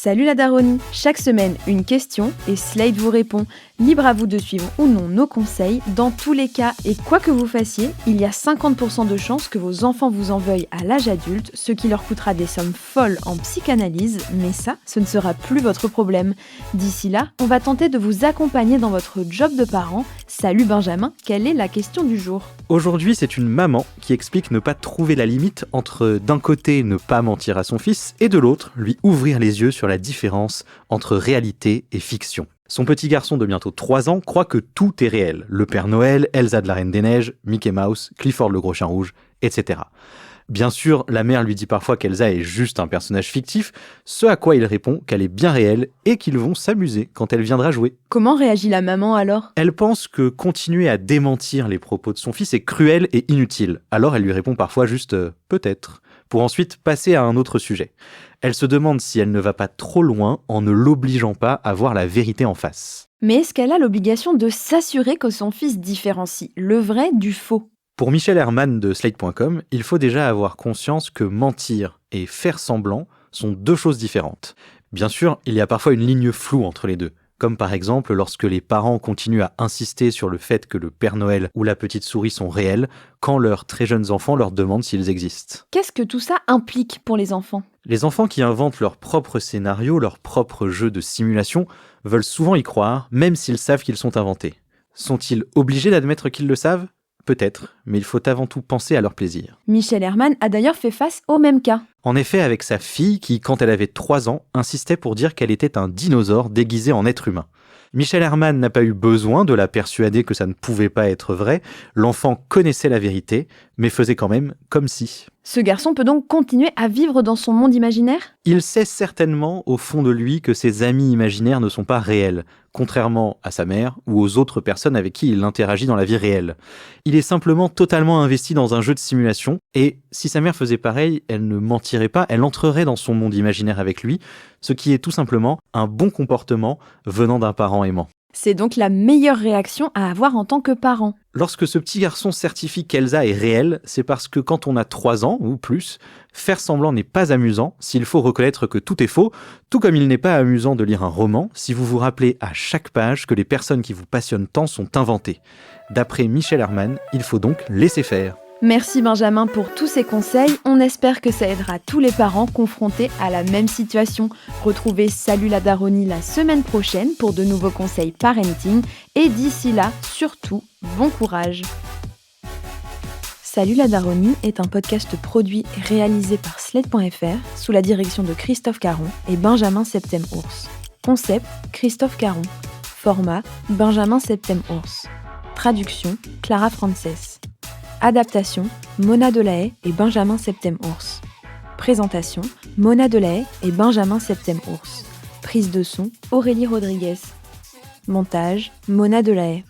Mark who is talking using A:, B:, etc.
A: Salut la daronnie. Chaque semaine, une question et Slate vous répond. Libre à vous de suivre ou non nos conseils. Dans tous les cas, et quoi que vous fassiez, il y a 50% de chances que vos enfants vous en veuillent à l'âge adulte, ce qui leur coûtera des sommes folles en psychanalyse, mais ça, ce ne sera plus votre problème. D'ici là, on va tenter de vous accompagner dans votre job de parent. Salut Benjamin, quelle est la question du jour ?
B: Aujourd'hui, c'est une maman qui explique ne pas trouver la limite entre d'un côté ne pas mentir à son fils et de l'autre lui ouvrir les yeux sur la différence entre réalité et fiction. Son petit garçon de bientôt 3 ans croit que tout est réel. Le Père Noël, Elsa de la Reine des Neiges, Mickey Mouse, Clifford le Gros Chien Rouge, etc. Bien sûr, la mère lui dit parfois qu'Elsa est juste un personnage fictif, ce à quoi il répond qu'elle est bien réelle et qu'ils vont s'amuser quand elle viendra jouer.
A: Comment réagit la maman alors ?
B: Elle pense que continuer à démentir les propos de son fils est cruel et inutile. Alors elle lui répond parfois juste « peut-être », pour ensuite passer à un autre sujet. Elle se demande si elle ne va pas trop loin en ne l'obligeant pas à voir la vérité en face.
A: Mais est-ce qu'elle a l'obligation de s'assurer que son fils différencie le vrai du faux ?
B: Pour Michel Herman de Slate.com, il faut déjà avoir conscience que mentir et faire semblant sont deux choses différentes. Bien sûr, il y a parfois une ligne floue entre les deux, comme par exemple lorsque les parents continuent à insister sur le fait que le Père Noël ou la petite souris sont réels, quand leurs très jeunes enfants leur demandent s'ils existent.
A: Qu'est-ce que tout ça implique pour les enfants ?
B: Les enfants qui inventent leurs propres scénarios, leurs propres jeux de simulation, veulent souvent y croire, même s'ils savent qu'ils sont inventés. Sont-ils obligés d'admettre qu'ils le savent ? Peut-être, mais il faut avant tout penser à leur plaisir.
A: Michel Herman a d'ailleurs fait face au même cas.
B: En effet, avec sa fille qui, quand elle avait 3 ans, insistait pour dire qu'elle était un dinosaure déguisé en être humain. Michel Herman n'a pas eu besoin de la persuader que ça ne pouvait pas être vrai. L'enfant connaissait la vérité, mais faisait quand même comme si.
A: Ce garçon peut donc continuer à vivre dans son monde imaginaire ?
B: Il sait certainement au fond de lui que ses amis imaginaires ne sont pas réels, contrairement à sa mère ou aux autres personnes avec qui il interagit dans la vie réelle. Il est simplement totalement investi dans un jeu de simulation, et si sa mère faisait pareil, elle ne mentirait pas, elle entrerait dans son monde imaginaire avec lui, ce qui est tout simplement un bon comportement venant d'un parent aimant.
A: C'est donc la meilleure réaction à avoir en tant que parent.
B: Lorsque ce petit garçon certifie qu'Elsa est réelle, c'est parce que quand on a 3 ans ou plus, faire semblant n'est pas amusant s'il faut reconnaître que tout est faux, tout comme il n'est pas amusant de lire un roman si vous vous rappelez à chaque page que les personnes qui vous passionnent tant sont inventées. D'après Michel Herman, il faut donc laisser faire.
A: Merci Benjamin pour tous ces conseils. On espère que ça aidera tous les parents confrontés à la même situation. Retrouvez Salut la daronnie la semaine prochaine pour de nouveaux conseils parenting. Et d'ici là, surtout, bon courage. Salut la daronnie est un podcast produit et réalisé par Slate.fr sous la direction de Christophe Caron et Benjamin Septem-Ours. Concept, Christophe Caron. Format, Benjamin Septem-Ours. Traduction, Clara Frances. Adaptation, Mona Delahaye et Benjamin Septem-Ours. Présentation, Mona Delahaye et Benjamin Septem-Ours. Prise de son, Aurélie Rodriguez. Montage, Mona Delahaye.